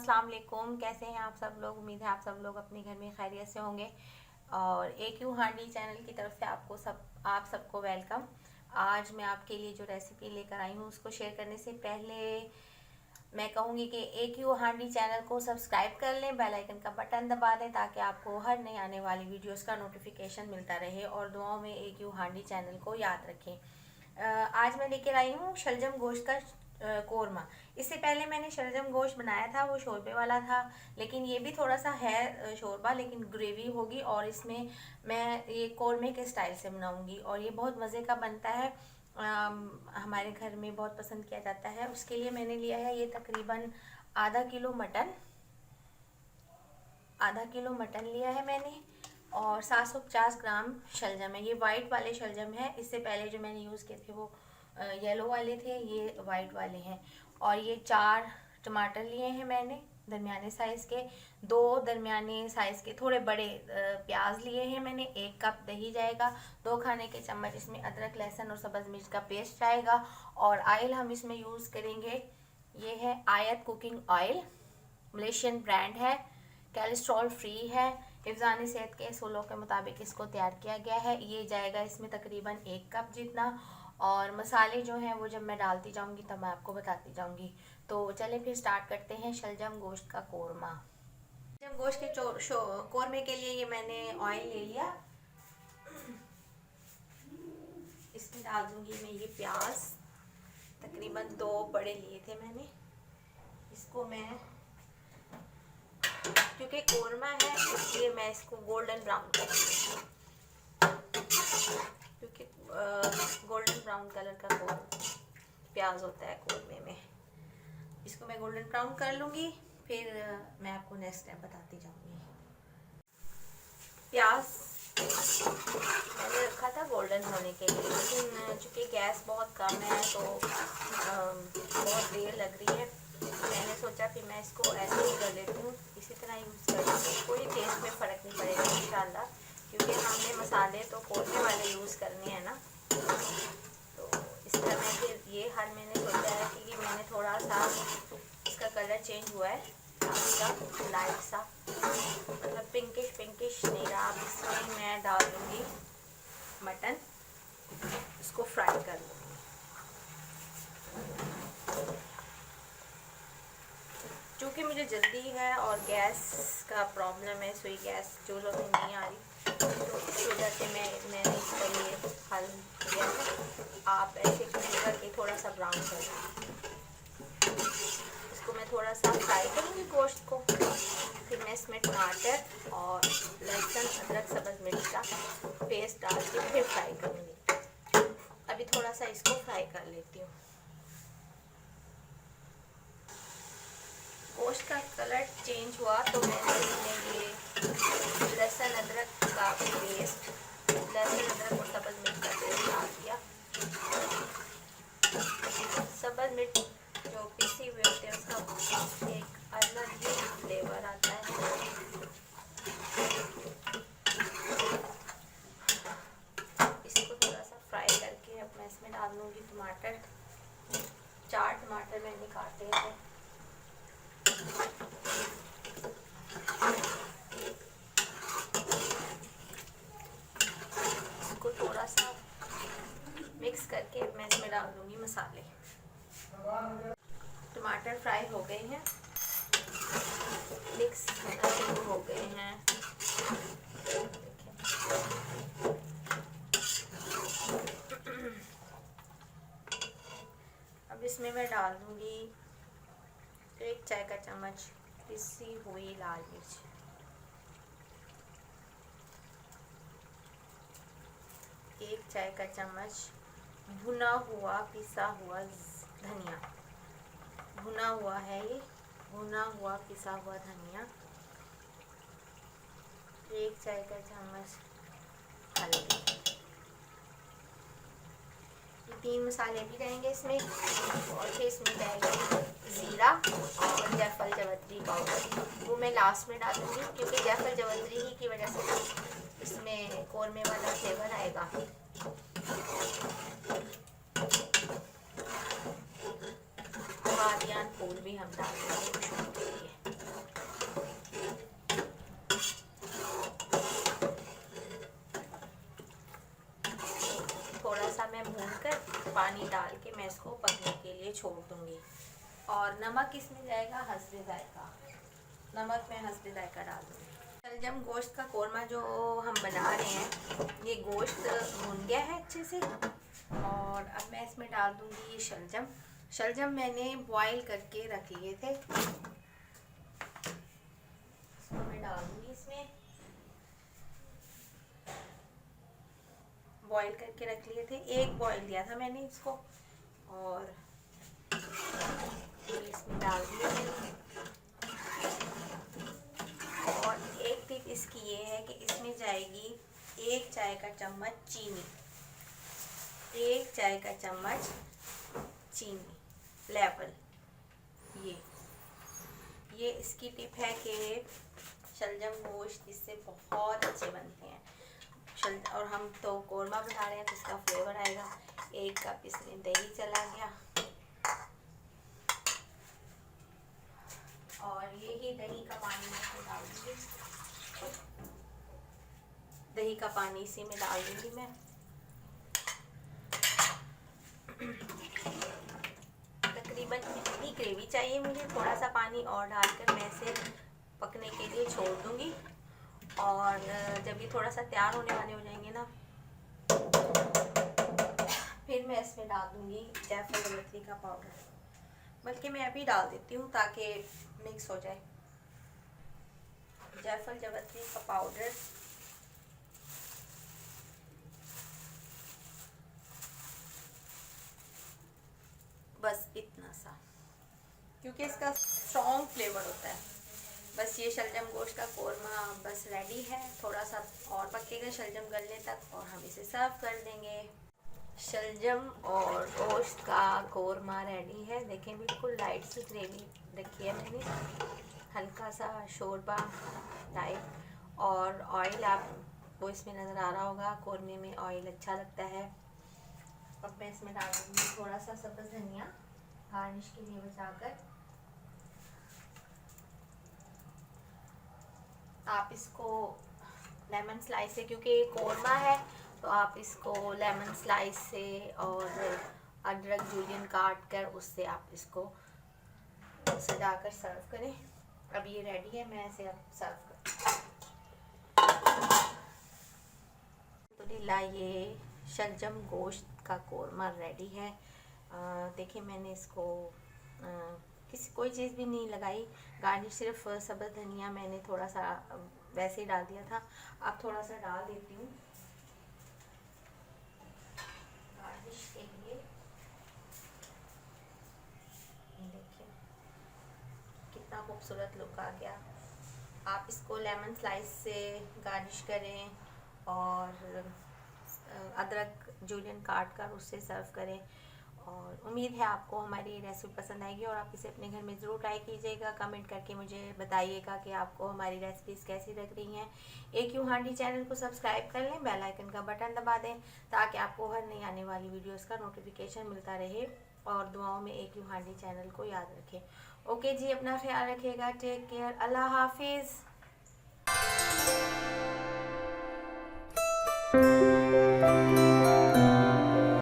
अस्सलाम वालेकुम। कैसे हैं आप सब लोग? उम्मीद है आप सब लोग अपने घर में खैरियत से होंगे। और AQ हांडी चैनल की तरफ से आप सबको वेलकम। आज मैं आपके लिए जो रेसिपी लेकर आई हूँ उसको शेयर करने से पहले मैं कहूँगी कि AQ हांडी चैनल को सब्सक्राइब कर लें, बेल आइकन का बटन दबा दें ताकि आपको हर नई आने वाली वीडियोस का नोटिफिकेशन मिलता रहे। और दुआओं में AQ हांडी चैनल को याद रखें। आज मैं लेकर आई हूँ शलजम गोश्त का कोरमा। इससे पहले मैंने शलजम गोश्त बनाया था, वो शोरबे वाला था, लेकिन ये भी थोड़ा सा है शोरबा, लेकिन ग्रेवी होगी और इसमें मैं ये कोरमे के स्टाइल से बनाऊंगी और ये बहुत मज़े का बनता है। हमारे घर में बहुत पसंद किया जाता है। उसके लिए मैंने लिया है ये तकरीबन आधा किलो मटन लिया है मैंने, और 750 ग्राम शलजम है। ये वाइट वाले शलजम है। इससे पहले जो मैंने यूज़ किए थे वो येलो वाले थे, ये वाइट वाले हैं। और ये 4 टमाटर लिए हैं मैंने दरमियाने साइज़ के, 2 दरमियाने साइज़ के थोड़े बड़े प्याज लिए हैं मैंने, 1 कप दही जाएगा, 2 खाने के चम्मच इसमें अदरक लहसुन और सब्ज़ मिर्च का पेस्ट जाएगा। और ऑयल हम इसमें यूज़ करेंगे, ये है आयत कुकिंग ऑयल, मलेशियन ब्रांड है, कोलेस्ट्रॉल फ्री है, हिफ्ज़ान सेहत के असूलों के मुताबिक इसको तैयार किया गया है। ये जाएगा इसमें तकरीबन 1 कप जितना। और मसाले जो हैं वो जब मैं डालती जाऊंगी तब मैं आपको बताती जाऊंगी। तो चलें फिर स्टार्ट करते हैं शलजम गोश्त का कोरमा। शलजम गोश्त के कोरमे के लिए ये मैंने ऑयल ले लिया। इसमें डाल दूंगी मैं ये प्याज, तकरीबन 2 बड़े लिए थे मैंने। इसको मैं, क्योंकि कोरमा है इसलिए मैं इसको गोल्डन ब्राउन करूँगी, क्योंकि गोल्डन ब्राउन कलर का प्याज होता है कोरमे में। इसको मैं गोल्डन ब्राउन कर लूँगी, फिर मैं आपको नेक्स्ट स्टेप बताती जाऊँगी। प्याज मैंने रखा था गोल्डन होने के लिए, लेकिन चूँकि गैस बहुत कम है तो बहुत देर लग रही है। मैंने सोचा कि मैं इसको ऐसे ही कर लेती हूँ, इसी तरह यूज़ कर लूँगी, कोई टेस्ट में फ़र्क नहीं पड़ेगा इंशाल्लाह, क्योंकि हमने मसाले तो कोरमे वाले यूज़ करने हैं ना। तो इस तरह मैं फिर ये हर मैंने सोचा है कि ये मैंने थोड़ा सा इसका कलर चेंज हुआ है, लाइट सा, मतलब पिंकिश नहीं रहा। अब इसमें मैं डाल दूँगी मटन, इसको फ्राई कर लूँगी। चूँकि मुझे जल्दी है और गैस का प्रॉब्लम है, सुई गैस चूल्हों में नहीं आ रही, तो इस वजह से मैंने इसका ये हल किया है। आप ऐसे कीजिएगा कि थोड़ा सा ब्राउन कर लें। इसको मैं थोड़ा सा फ्राई करूँगी गोश्त को, फिर मैं इसमें टमाटर और लहसुन अदरक सब्ज़ मिर्च का पेस्ट डाल के फिर फ्राई करूँगी। अभी थोड़ा सा इसको फ्राई कर लेती हूँ। गोश्त का कलर चेंज हुआ तो मैंने इसमें ये लहसुन अदरक का पेस्ट, लहसुन अदरक और सब्ज़ मिर्च का पेस्ट डाल दिया। सब्ज़ मिर्च जो पीसी हुए होते हैं उसका एक अलग ही फ्लेवर आता है। इसको थोड़ा सा फ्राई करके अब मैं इसमें डाल दूँगी टमाटर। 4 टमाटर मैंने काटे थे। इसको थोड़ा सा मिक्स करके मैं इसमें डाल दूँगी मसाले। टमाटर फ्राई हो गए हैं, मिक्स शुरू हो गए हैं। अब इसमें मैं डाल दूँगी 1 चाय का चम्मच पिसी हुई लाल मिर्च, 1 चाय का चम्मच भुना हुआ पिसा हुआ धनिया, भुना हुआ है ये, भुना हुआ पिसा हुआ धनिया, 1 चाय का चम्मच हल्दी। ये 3 मसाले भी रहेंगे इसमें, और फिर इसमें जाएगा ज़ीरा और जायफल जावित्री पाउडर, वो मैं लास्ट में डालूँगी, क्योंकि जायफल जावित्री ही की वजह से इसमें कोरमे वाला फ्लेवर आएगा। बादियान फूल भी हम डाल देंगे खुशबू के लिए। छोड़ दूँगी। और नमक इसमें जाएगा हस्बे जायका, नमक मैं हस्बे जायका डाल दूँगी। शलजम गोश्त का कोरमा जो हम बना रहे हैं, ये गोश्त भुन गया है अच्छे से। और अब मैं इसमें डाल दूँगी ये शलजम। शलजम मैंने बॉईल करके रख लिए थे, इसको मैं डाल दूँगी इसमें। बॉईल करके रख लिए थे, एक बॉईल दिया था मैंने इसको, और ये इसमें डाल दिया मैंने। और एक टिप इसकी ये है कि इसमें जाएगी 1 चाय का चम्मच चीनी, 1 चाय का चम्मच चीनी लेवल। ये इसकी टिप है कि शलजम गोश्त इससे बहुत अच्छे बनते हैं। और हम तो कोरमा बना रहे हैं तो इसका फ्लेवर आएगा। 1 कप इसमें दही चला गया, और यही दही का पानी मैं डाल दूँगी। दही का पानी इसी में डाल दूँगी मैं। तकरीबन इतनी ग्रेवी चाहिए मुझे, थोड़ा सा पानी और डालकर मैं इसे पकने के लिए छोड़ दूँगी। और जब ये थोड़ा सा तैयार होने वाले हो जाएंगे ना, फिर मैं इसमें डाल दूँगी जायफल जावित्री का पाउडर। बल्कि मैं अभी डाल देती हूँ ताकि मिक्स हो जाए। जायफल जावित्री का पाउडर बस इतना सा, क्योंकि इसका स्ट्रॉन्ग फ्लेवर होता है। बस ये शलजम गोश्त का कोरमा बस रेडी है। थोड़ा सा और पकेगा शलजम गलने तक और हम इसे सर्व कर देंगे। शलजम और गोश्त का कोरमा रेडी है। देखें बिल्कुल लाइट सी ग्रेवी रखी है मैंने, हल्का सा शोरबा टाइप। और ऑयल आपको इसमें नज़र आ रहा होगा, कोरमे में ऑयल अच्छा लगता है। अब मैं इसमें डाल दूँगी थोड़ा सा सब्ज़ धनिया गार्निश के लिए बचाकर। आप इसको लेमन स्लाइस से, क्योंकि ये कोरमा है तो आप इसको लेमन स्लाइस से और अदरक जूलियन काट कर उससे आप इसको सजाकर सर्व करें। अब ये रेडी है, मैं इसे अब सर्व कर। अल्हम्दुलिल्लाह ये शलजम गोश्त का कोरमा रेडी है। देखिए मैंने इसको किसी कोई चीज़ भी नहीं लगाई, गार्निश सिर्फ सब्ज़ धनिया मैंने थोड़ा सा वैसे ही डाल दिया था। अब थोड़ा सा डाल देती हूँ गार्निश के लिए। देखिए कितना खूबसूरत लुक आ गया। आप इसको लेमन स्लाइस से गार्निश करें और अदरक जूलियन काट कर उससे सर्व करें। और उम्मीद है आपको हमारी रेसिपी पसंद आएगी और आप इसे अपने घर में ज़रूर ट्राई कीजिएगा। कमेंट करके मुझे बताइएगा कि आपको हमारी रेसिपीज़ कैसी लग रही हैं। AQ हांडी चैनल को सब्सक्राइब कर लें, बेल आइकन का बटन दबा दें ताकि आपको हर नई आने वाली वीडियोस का नोटिफिकेशन मिलता रहे। और दुआओं में AQ हांडी चैनल को याद रखें। ओके जी, अपना ख्याल रखिएगा। टेक केयर, अल्लाह हाफिज़।